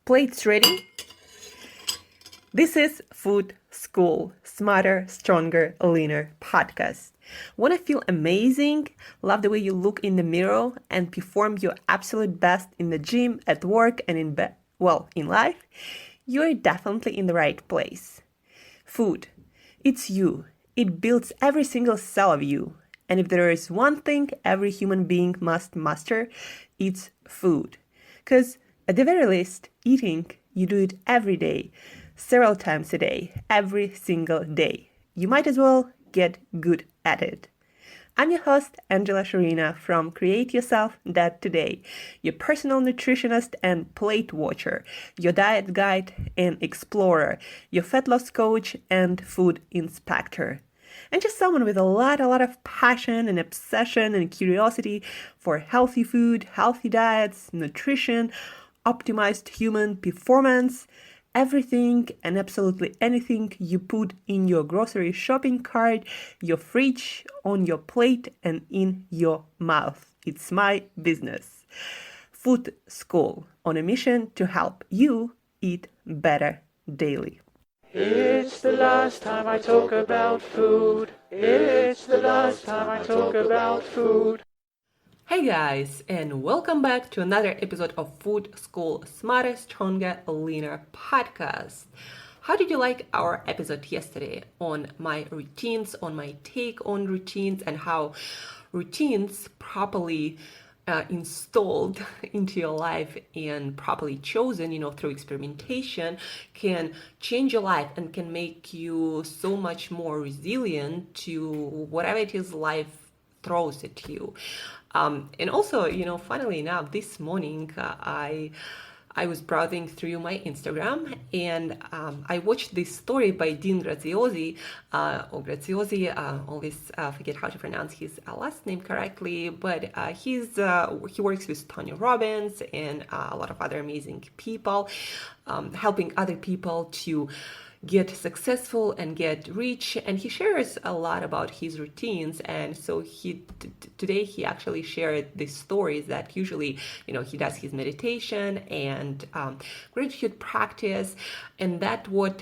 Plates ready? This is Food School, Smarter, Stronger, Leaner podcast. Want to feel amazing? Love the way you look in the mirror and perform your absolute best in the gym, at work, and in life? You're definitely in the right place. Food. It's you. It builds every single cell of you. And if there is one thing every human being must master, it's food. Because at the very least, eating, you do it every day, several times a day, every single day. You might as well get good at it. I'm your host, Shurina from createyourself.today, your personal nutritionist and plate watcher, your diet guide and explorer, your fat loss coach and food inspector. And just someone with a lot of passion and obsession and curiosity for healthy food, healthy diets, nutrition, optimized human performance, everything and absolutely anything you put in your grocery shopping cart, your fridge, on your plate, and in your mouth. It's my business. Food School, on a mission to help you eat better daily. It's the last time I talk about food. It's the last time I talk about food. Hey guys, and welcome back to another episode of Food School Smarter, Stronger, Leaner podcast. How did you like our episode yesterday on my routines, on my take on routines, and how routines properly installed into your life and properly chosen, through experimentation can change your life and can make you so much more resilient to whatever it is life throws at you. And also, funnily enough, this morning I was browsing through my Instagram and I watched this story by Dean Graziosi, always forget how to pronounce his last name correctly, but he works with Tony Robbins and a lot of other amazing people, helping other people to get successful and get rich, and he shares a lot about his routines. And so today he actually shared these stories that usually he does his meditation and gratitude practice, and that what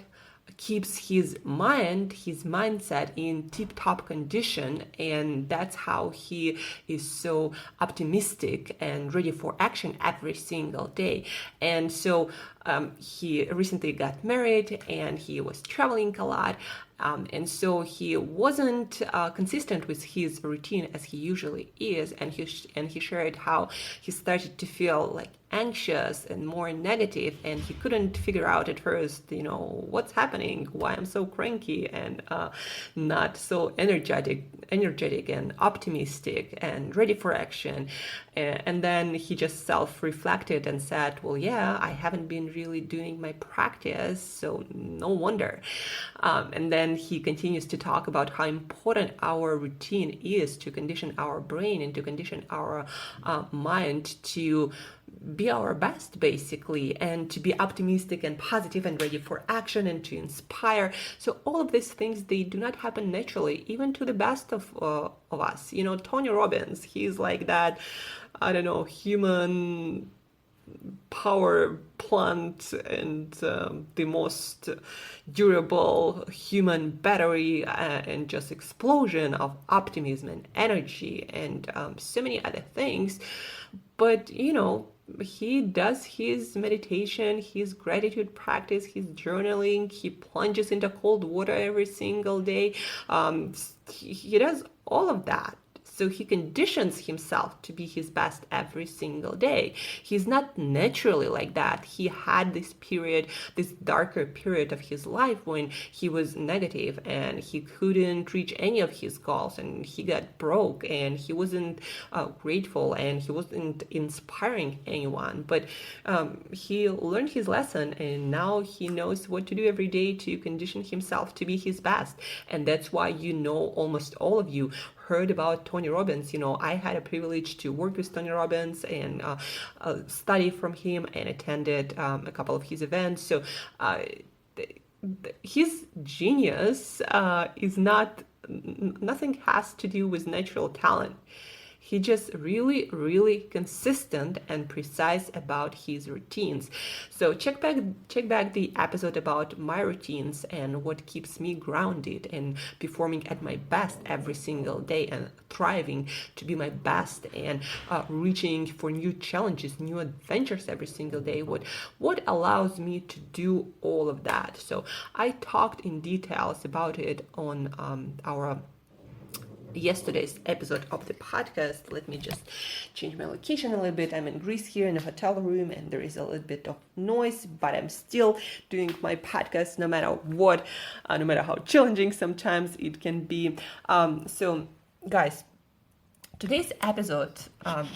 keeps his mindset in tip-top condition, and that's how he is so optimistic and ready for action every single day. And so he recently got married and he was traveling a lot, and so he wasn't consistent with his routine as he usually is, and he shared how he started to feel like anxious and more negative, and he couldn't figure out at first, what's happening, why I'm so cranky and not so energetic and optimistic and ready for action. And then he just self-reflected and said, well, yeah, I haven't been really doing my practice, so no wonder. And then he continues to talk about how important our routine is to condition our brain and to condition our mind to be our best, basically, and to be optimistic and positive and ready for action and to inspire. So all of these things, they do not happen naturally, even to the best of us. Tony Robbins, he's like that, human power plant and the most durable human battery and just explosion of optimism and energy and so many other things. But he does his meditation, his gratitude practice, his journaling, he plunges into cold water every single day. He does all of that. So he conditions himself to be his best every single day. He's not naturally like that. He had this darker period of his life when he was negative and he couldn't reach any of his goals, and he got broke and he wasn't grateful and he wasn't inspiring anyone. But he learned his lesson, and now he knows what to do every day to condition himself to be his best. And that's why almost all of you heard about Tony Robbins. I had a privilege to work with Tony Robbins and study from him and attended a couple of his events. So his genius is nothing has to do with natural talent. He just really consistent and precise about his routines. So check back the episode about my routines and what keeps me grounded and performing at my best every single day and thriving to be my best and reaching for new challenges, new adventures every single day. What allows me to do all of that? So I talked in details about it on our yesterday's episode of the podcast. Let me just change my location a little bit. I'm in Greece here in a hotel room and there is a little bit of noise, but I'm still doing my podcast no matter what, no matter how challenging sometimes it can be. So guys, today's episode,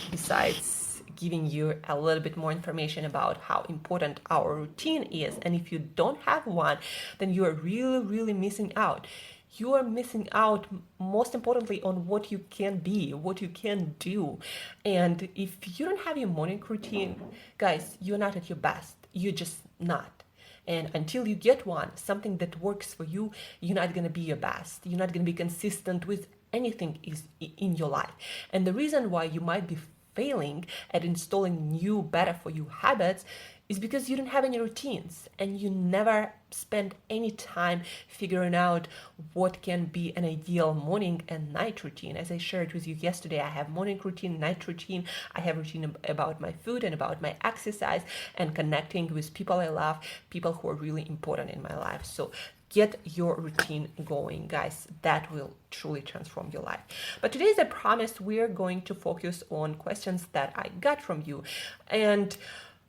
besides giving you a little bit more information about how important our routine is, and if you don't have one, then you are really missing out. You are missing out, most importantly, on what you can be, what you can do. And if you don't have your morning routine, guys, you're not at your best. You're just not. And until you get one, something that works for you, you're not going to be your best. You're not going to be consistent with anything is in your life. And the reason why you might be failing at installing new, better for you habits is because you don't have any routines and you never spend any time figuring out what can be an ideal morning and night routine. As I shared with you yesterday, I have morning routine, night routine. I have routine about my food and about my exercise and connecting with people I love, people who are really important in my life. So get your routine going, guys. That will truly transform your life. But today, as I promised, we're going to focus on questions that I got from you. And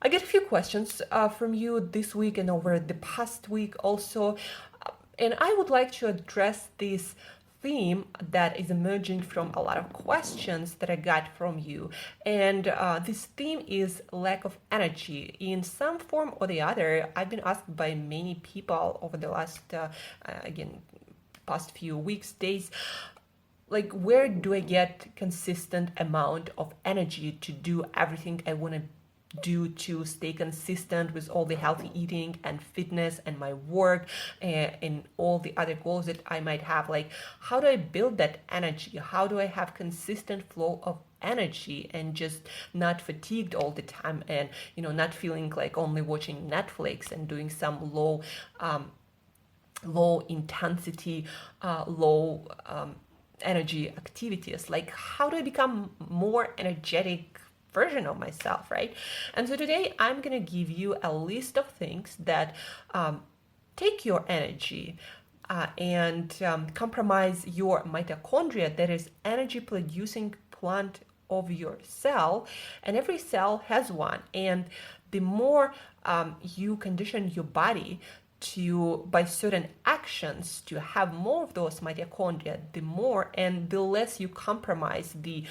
I get a few questions from you this week and over the past week also. And I would like to address this theme that is emerging from a lot of questions that I got from you. And this theme is lack of energy in some form or the other. I've been asked by many people over the last, past few weeks, days, like, where do I get consistent amount of energy to do everything I want to do, to stay consistent with all the healthy eating and fitness and my work and all the other goals that I might have? Like, how do I build that energy? How do I have consistent flow of energy and just not fatigued all the time, and not feeling like only watching Netflix and doing some low intensity, low energy activities? Like, how do I become more energetic version of myself, right? And so today I'm gonna give you a list of things that take your energy and compromise your mitochondria, that is energy producing plant of your cell. And every cell has one, and the more you condition your body to, by certain actions, to have more of those mitochondria, the more and the less you compromise the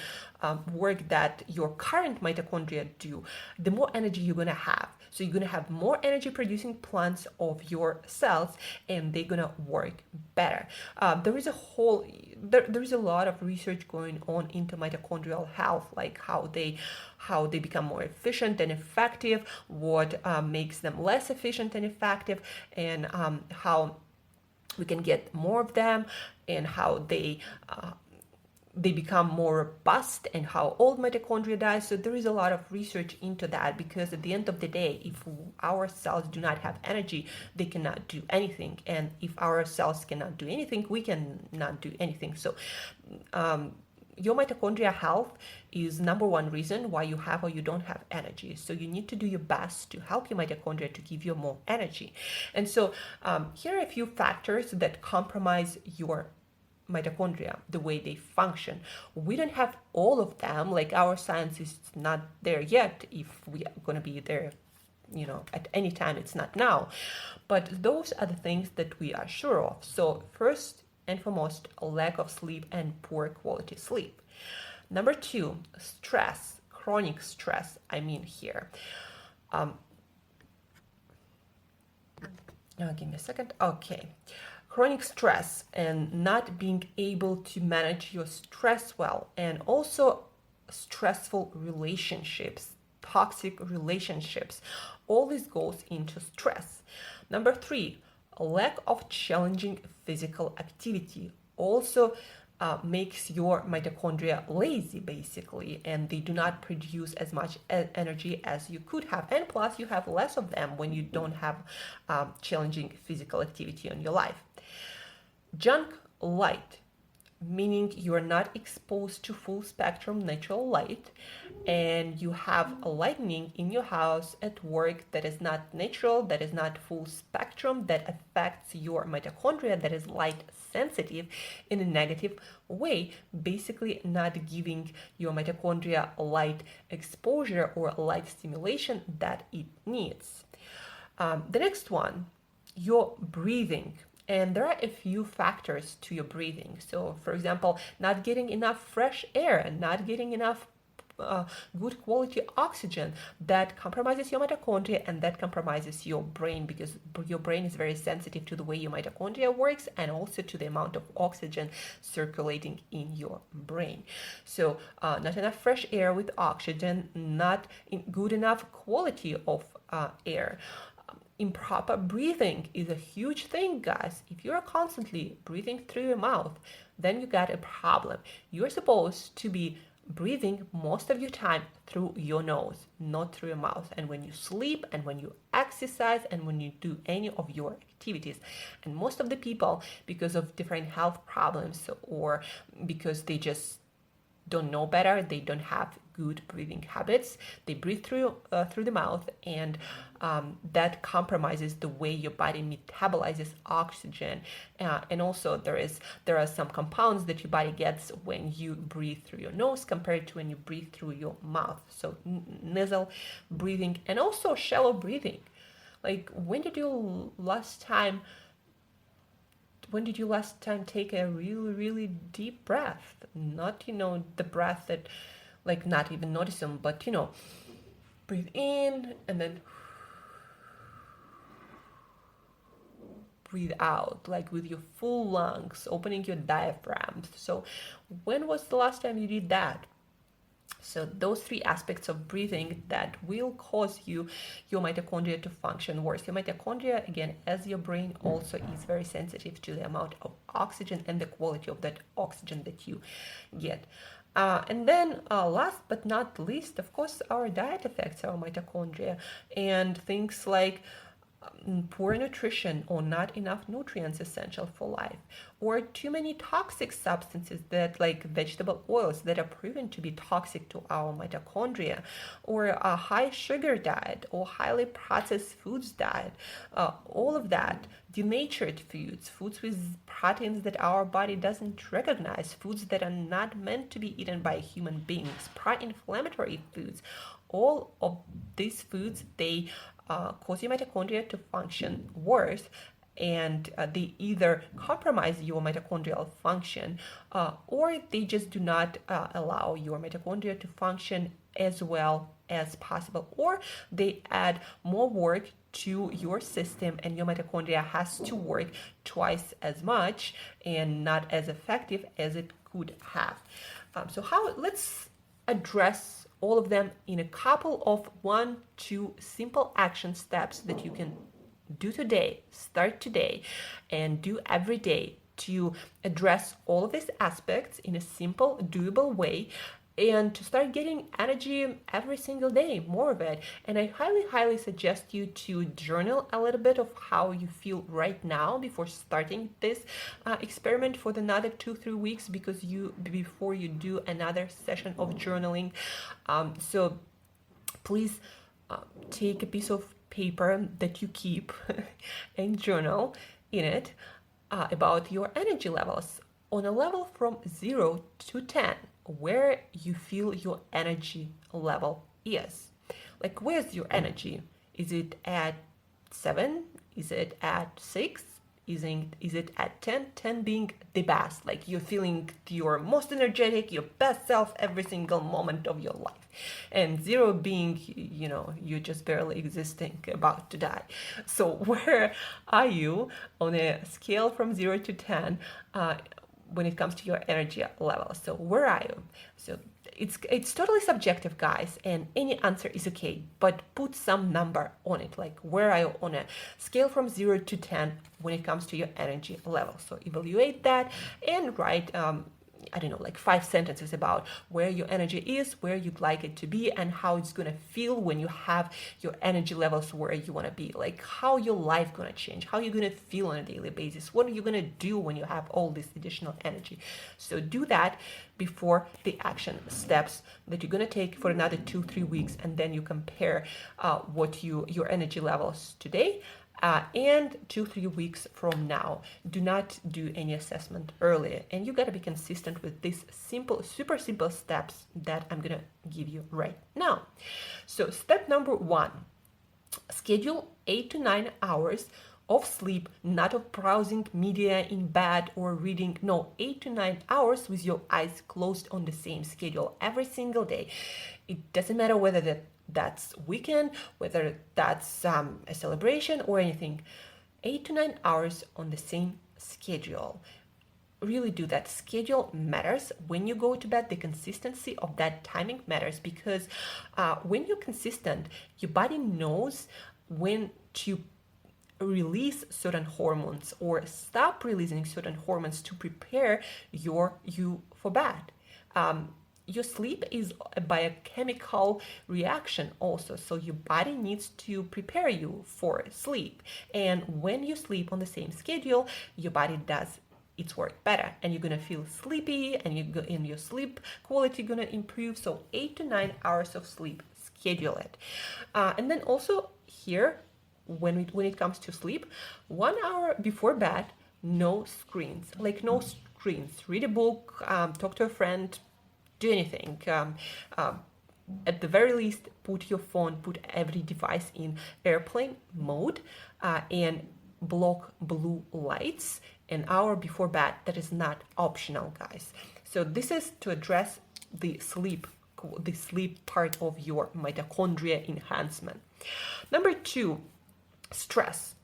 work that your current mitochondria do, the more energy you're going to have. So you're going to have more energy producing plants of your cells, and they're going to work better. There is a lot of research going on into mitochondrial health, like how they become more efficient and effective, what makes them less efficient and effective, and how we can get more of them, and how they become more robust, and how old mitochondria die. So there is a lot of research into that, because at the end of the day, if our cells do not have energy, they cannot do anything. And if our cells cannot do anything, we cannot do anything. So your mitochondria health is number one reason why you have or you don't have energy. So you need to do your best to help your mitochondria to give you more energy. And so here are a few factors that compromise your mitochondria, the way they function. We don't have all of them, like our science is not there yet. If we are going to be there, at any time, it's not now. But those are the things that we are sure of. So first and foremost, a lack of sleep and poor quality sleep. Number two, stress, chronic stress, I mean here. Give me a second. Okay. Chronic stress and not being able to manage your stress well, and also stressful relationships, toxic relationships. All this goes into stress. Number three, a lack of challenging physical activity. Also, makes your mitochondria lazy, basically, and they do not produce as much energy as you could have. And plus, you have less of them when you don't have challenging physical activity in your life. Junk light, meaning you are not exposed to full spectrum natural light, and you have a lightning in your house, at work, that is not natural, that is not full spectrum, that affects your mitochondria, that is light sensitive in a negative way, basically not giving your mitochondria light exposure or light stimulation that it needs. The next one, your breathing. And there are a few factors to your breathing. So, for example, not getting enough fresh air and not getting enough good quality oxygen, that compromises your mitochondria and that compromises your brain, because your brain is very sensitive to the way your mitochondria works and also to the amount of oxygen circulating in your brain. So not enough fresh air with oxygen, not good enough quality of air. Improper breathing is a huge thing, guys. If you're constantly breathing through your mouth, then you got a problem. You're supposed to be breathing most of your time through your nose, not through your mouth. And when you sleep and when you exercise and when you do any of your activities, and most of the people, because of different health problems or because they just don't know better, they don't have good breathing habits, they breathe through the mouth, and that compromises the way your body metabolizes oxygen. And also there are some compounds that your body gets when you breathe through your nose compared to when you breathe through your mouth. So nasal breathing and also shallow breathing. Like when did you last time take a really, really deep breath? Not, the breath that, like, not even noticing, but, breathe in and then breathe out, like with your full lungs, opening your diaphragm. So when was the last time you did that? So those three aspects of breathing that will cause your mitochondria to function worse. Your mitochondria, again, as your brain, also is very sensitive to the amount of oxygen and the quality of that oxygen that you get. And then last but not least, of course, our diet affects our mitochondria, and things like poor nutrition or not enough nutrients essential for life, or too many toxic substances that, like vegetable oils, that are proven to be toxic to our mitochondria, or a high sugar diet or highly processed foods diet, all of that, denatured foods with proteins that our body doesn't recognize, foods that are not meant to be eaten by human beings, pro-inflammatory foods. All of these foods, they cause your mitochondria to function worse, and they either compromise your mitochondrial function or they just do not allow your mitochondria to function as well as possible, or they add more work to your system and your mitochondria has to work twice as much and not as effective as it could have. Let's address all of them in a couple of 1-2 simple action steps that you can do today, start today, and do every day to address all of these aspects in a simple, doable way, and to start getting energy every single day, more of it. And I highly, highly suggest you to journal a little bit of how you feel right now before starting this experiment for another 2-3 weeks, because before you do another session of journaling. So please take a piece of paper that you keep and journal in it about your energy levels on a level from 0 to 10, where you feel your energy level is. Like, where's your energy? Is it at 7? Is it at 6? Is it at 10? 10 being the best, like you're feeling your most energetic, your best self every single moment of your life. And 0 being, you're just barely existing, about to die. So where are you on a scale from 0 to 10 when it comes to your energy level? So where are you? So it's totally subjective, guys, and any answer is okay, but put some number on it, like where are you on a scale from 0 to 10 when it comes to your energy level. So evaluate that and write I don't know, like 5 sentences about where your energy is, where you'd like it to be, and how it's gonna feel when you have your energy levels where you wanna be. Like how your life gonna change, how you're gonna feel on a daily basis, what are you gonna do when you have all this additional energy. So do that before the action steps that you're gonna take for another 2-3 weeks, and then you compare what your energy levels today and 2-3 weeks from now. Do not do any assessment earlier, and you got to be consistent with these simple, super simple steps that I'm gonna give you right now. So step number 1, schedule 8 to 9 hours of sleep, not of browsing media in bed or reading. No, 8 to 9 hours with your eyes closed on the same schedule every single day. It doesn't matter whether that's weekend, whether that's a celebration or anything. 8 to 9 hours on the same schedule. Really do that. Schedule matters. When you go to bed, the consistency of that timing matters, because when you're consistent, your body knows when to release certain hormones or stop releasing certain hormones to prepare you for bed. Your sleep is a biochemical reaction also, so your body needs to prepare you for sleep. And when you sleep on the same schedule, your body does its work better, and you're gonna feel sleepy, and your sleep quality gonna improve. So 8 to 9 hours of sleep, schedule it. And then also here, when it comes to sleep, 1 hour before bed, no screens. Like no screens. Read a book, talk to a friend, do anything. At the very least, put your phone, put every device in airplane mode, and block blue lights an hour before bed. That is not optional, guys. So this is to address the sleep part of your mitochondria enhancement. Number 2, stress.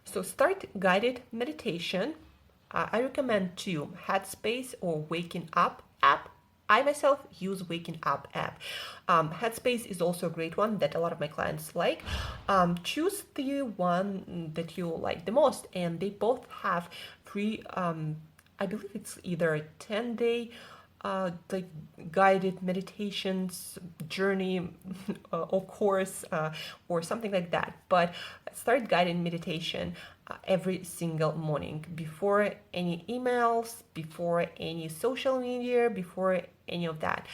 So start guided meditation. I recommend 2, Headspace or Waking Up app. I myself use Waking Up app. Headspace is also a great one that a lot of my clients like. Choose the one that you like the most, and they both have free, I believe it's either a 10-day like guided meditations journey of course, or something like that. But start guided meditation every single morning, before any emails, before any social media, before any of that.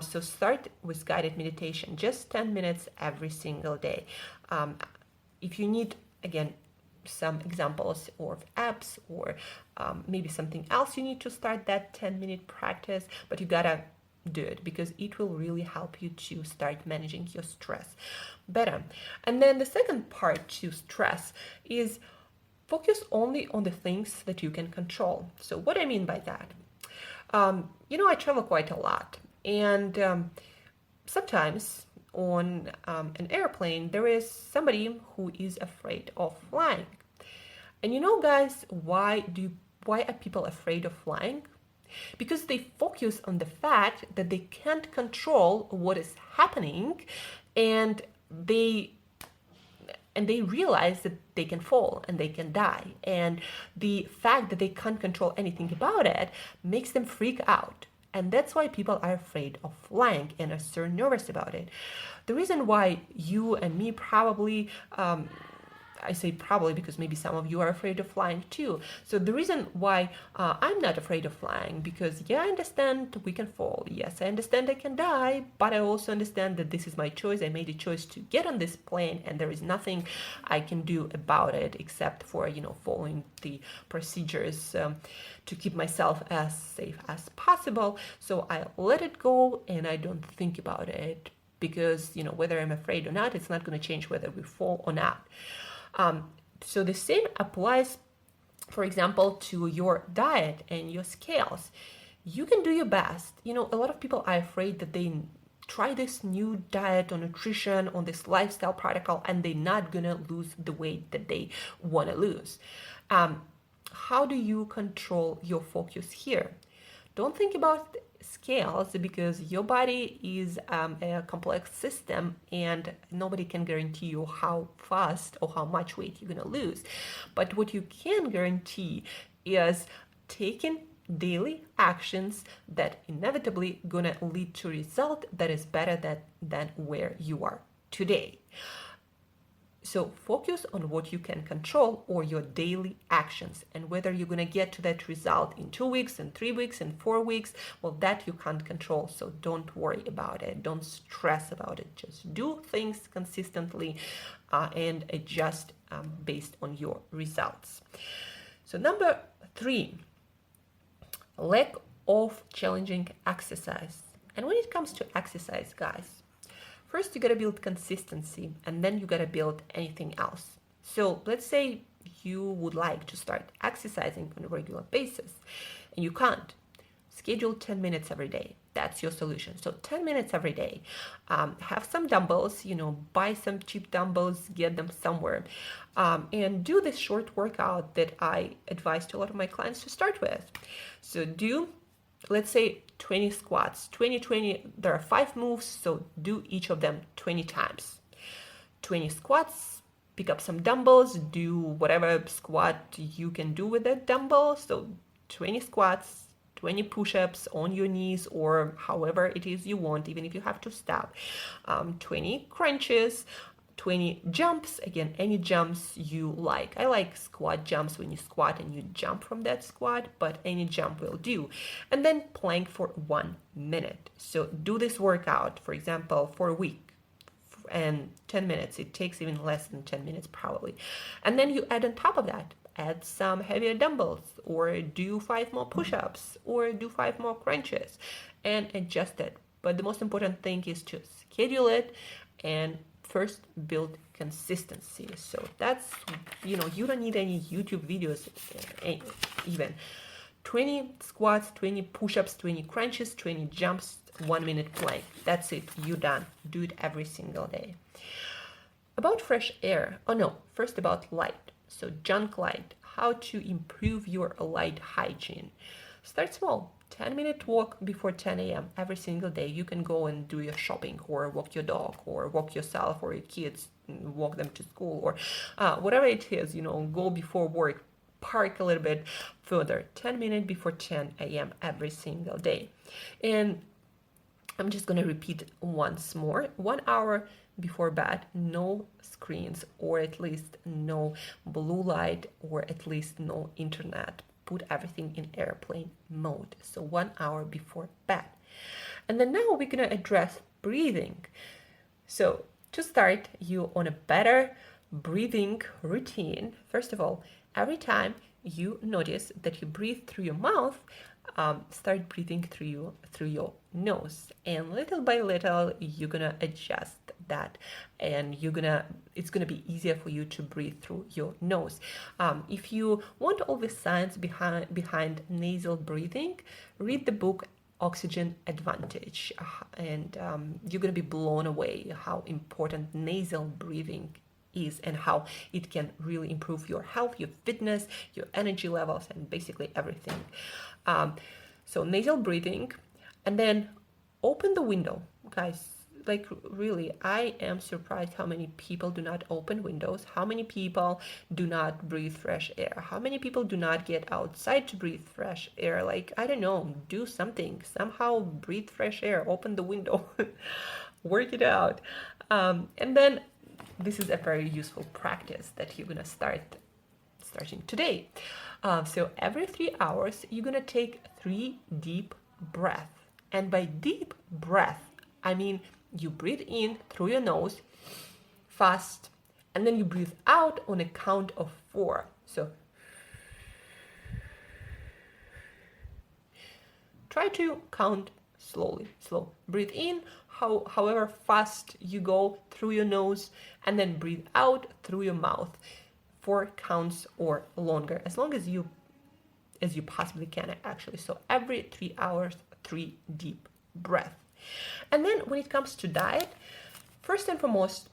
So start with guided meditation, just 10 minutes every single day. If you need, again, some examples of apps or maybe something else, you need to start that 10-minute practice, but you gotta do it because it will really help you to start managing your stress better. And then the second part to stress is focus only on the things that you can control. So what I mean by that, I travel quite a lot, and sometimes on an airplane there is somebody who is afraid of flying. And guys, why are people afraid of flying? Because they focus on the fact that they can't control what is happening, and they realize that they can fall and they can die. And the fact that they can't control anything about it makes them freak out. And that's why people are afraid of flying and are so nervous about it. The reason why you and me probably, I say probably because maybe some of you are afraid of flying too. So the reason why I'm not afraid of flying, because I understand we can fall. Yes, I understand I can die, but I also understand that this is my choice. I made a choice to get on this plane, and there is nothing I can do about it except for, following the procedures to keep myself as safe as possible. So I let it go and I don't think about it, because, whether I'm afraid or not, it's not going to change whether we fall or not. So the same applies, for example, to your diet and your scales. You can do your best. A lot of people are afraid that they try this new diet or nutrition on this lifestyle protocol and they're not gonna lose the weight that they want to lose. How do you control your focus here? Don't think about scales, because your body is a complex system and nobody can guarantee you how fast or how much weight you're going to lose. But what you can guarantee is taking daily actions that inevitably gonna lead to a result that is better than where you are today. So focus on what you can control or your daily actions, and whether you're going to get to that result in 2 weeks and 3 weeks and 4 weeks, well, that you can't control. So don't worry about it. Don't stress about it. Just do things consistently and adjust based on your results. So number 3, lack of challenging exercise. And when it comes to exercise, guys, first, you gotta build consistency, and then you gotta build anything else. So let's say you would like to start exercising on a regular basis, and you can't. Schedule 10 minutes every day. That's your solution. So 10 minutes every day. Have some dumbbells, buy some cheap dumbbells, get them somewhere, and do this short workout that I advise to a lot of my clients to start with. So do, let's say, 20 squats, 20, there are 5 moves, so do each of them 20 times. 20 squats, pick up some dumbbells, do whatever squat you can do with that dumbbell. So 20 squats, 20 push-ups on your knees or however it is you want, even if you have to stop. 20 crunches, 20 jumps, again, any jumps you like. I like squat jumps when you squat and you jump from that squat, but any jump will do. And then plank for 1 minute. So do this workout, for example, for a week and 10 minutes. It takes even less than 10 minutes probably. And then you add on top of that, add some heavier dumbbells, or do 5 more push-ups, or do 5 more crunches, and adjust it. But the most important thing is to schedule it and first build consistency. So that's, you don't need any YouTube videos even. 20 squats, 20 push-ups, 20 crunches, 20 jumps, 1 minute plank. That's it, you're done. Do it every single day. About fresh air, first about light. So junk light, how to improve your light hygiene. Start small. 10-minute walk before 10 a.m. every single day. You can go and do your shopping, or walk your dog, or walk yourself or your kids, walk them to school, or whatever it is, go before work, park a little bit further. 10 minutes before 10 a.m. every single day. And I'm just going to repeat once more. 1 hour before bed, no screens, or at least no blue light, or at least no internet. Put everything in airplane mode. So 1 hour before bed. And then now we're going to address breathing. So to start you on a better breathing routine, first of all, every time you notice that you breathe through your mouth, start breathing through your nose, and little by little you're gonna adjust that, and it's gonna be easier for you to breathe through your nose. If you want all the science behind nasal breathing, read the book Oxygen Advantage, and you're gonna be blown away how important nasal breathing is, and how it can really improve your health, your fitness, your energy levels, and basically everything. So nasal breathing, and then open the window, guys. Like, really, I am surprised how many people do not open windows, how many people do not breathe fresh air, how many people do not get outside to breathe fresh air. Like, I don't know, do something, somehow breathe fresh air, open the window, work it out. And then this is a very useful practice that you're gonna starting today. So every 3 hours, you're gonna take 3 deep breaths. And by deep breath, I mean you breathe in through your nose fast, and then you breathe out on a count of 4. So try to count slowly, slow. Breathe in however fast you go through your nose, and then breathe out through your mouth. 4 counts or longer, as long as you possibly can, actually. So every 3 hours, 3 deep breaths. And then when it comes to diet, first and foremost,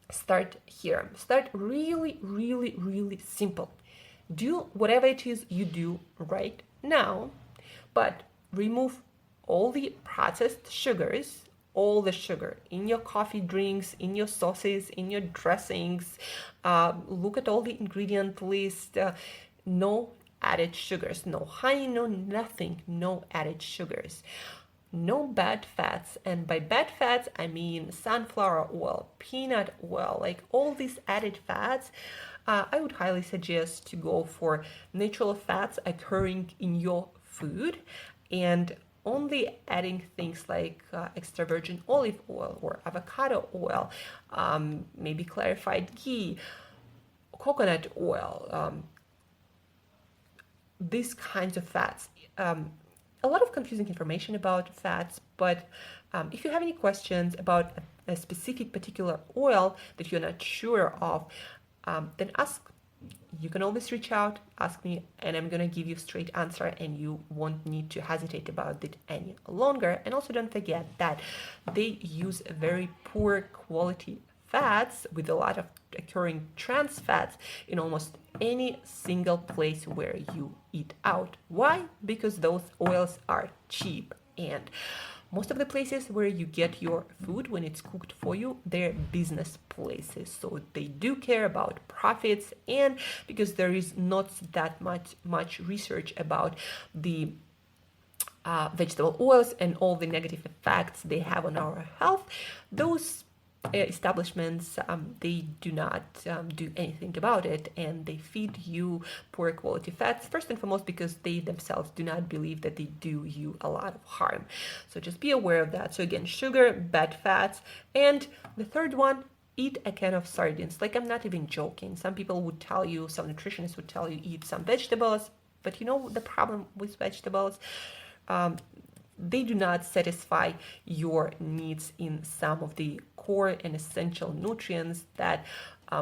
start here. Start really, really, really simple. Do whatever it is you do right now, but remove all the processed sugars, all the sugar in your coffee drinks, in your sauces, in your dressings. Look at all the ingredient list. No added sugars, no honey, no nothing, no added sugars, no bad fats. And by bad fats, I mean sunflower oil, peanut oil, like all these added fats. I would highly suggest to go for natural fats occurring in your food, and only adding things like extra virgin olive oil or avocado oil, maybe clarified ghee, coconut oil, these kinds of fats. A lot of confusing information about fats, but if you have any questions about a specific particular oil that you're not sure of, then ask. You can always reach out, ask me, and I'm gonna give you a straight answer, and you won't need to hesitate about it any longer. And also don't forget that they use very poor quality fats with a lot of occurring trans fats in almost any single place where you eat out. Why? Because those oils are cheap, and most of the places where you get your food when it's cooked for you, they're business places. So they do care about profits, and because there is not that much research about the vegetable oils and all the negative effects they have on our health, those establishments, they do not do anything about it, and they feed you poor quality fats, first and foremost because they themselves do not believe that they do you a lot of harm. So just be aware of that. So again, sugar, bad fats, and the third one, eat a can of sardines. Like, I'm not even joking. Some people would tell you, some nutritionists would tell you, eat some vegetables, but you know the problem with vegetables? They do not satisfy your needs in some of the core and essential nutrients that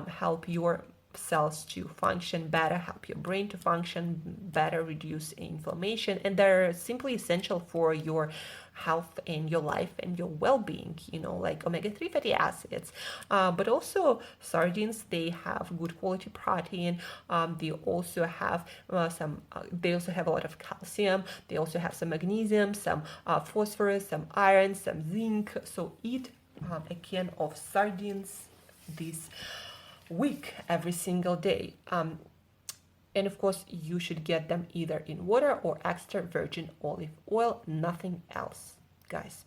help your cells to function better, help your brain to function better, reduce inflammation, and they're simply essential for your health and your life and your well-being, you know, like omega-3 fatty acids. But also sardines, they have good quality protein. They also have they also have a lot of calcium. They also have some magnesium, some phosphorus, some iron, some zinc. So eat a can of sardines this week, every single day. And of course, you should get them either in water or extra virgin olive oil, nothing else, guys.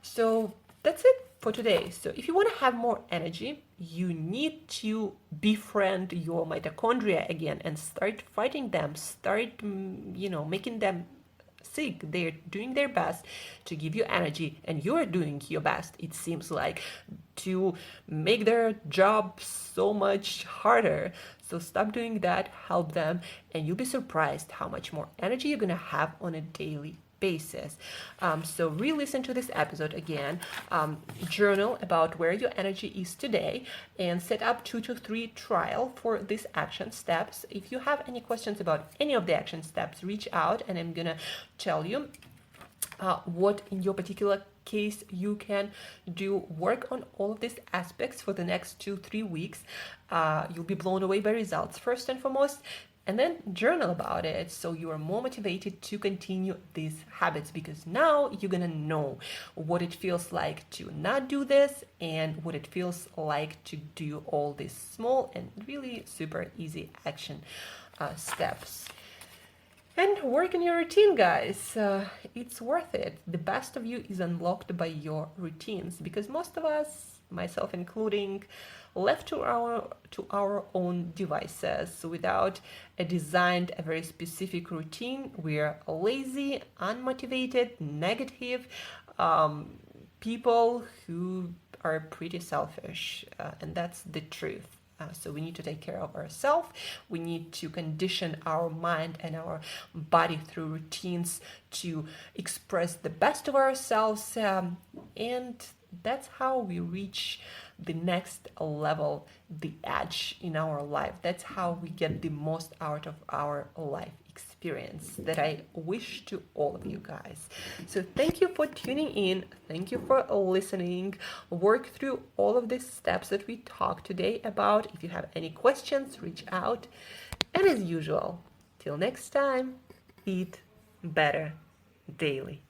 So that's it for today. So if you want to have more energy, you need to befriend your mitochondria again and start fighting them, start, making them sick. They're doing their best to give you energy, and you're doing your best, it seems like, to make their job so much harder. So stop doing that, help them, and you'll be surprised how much more energy you're gonna have on a daily basis. So re-listen to this episode again, journal about where your energy is today, and set up 2 to 3 trial for these action steps. If you have any questions about any of the action steps, reach out, and I'm gonna tell you what in your particular case you can do. Work on all of these aspects for the next 2-3 weeks. You'll be blown away by results, first and foremost, and then journal about it so you are more motivated to continue these habits, because now you're gonna know what it feels like to not do this and what it feels like to do all these small and really super easy action steps. And work on your routine, guys. It's worth it. The best of you is unlocked by your routines, because most of us, myself including, left to our own devices without a very specific routine. We're lazy, unmotivated, negative people who are pretty selfish, and that's the truth. So we need to take care of ourselves. We need to condition our mind and our body through routines to express the best of ourselves, and that's how we reach the next level, the edge in our life. That's how we get the most out of our life experience that I wish to all of you guys. So thank you for tuning in. Thank you for listening. Work through all of these steps that we talked today about. If you have any questions, reach out. And as usual, till next time, eat better daily.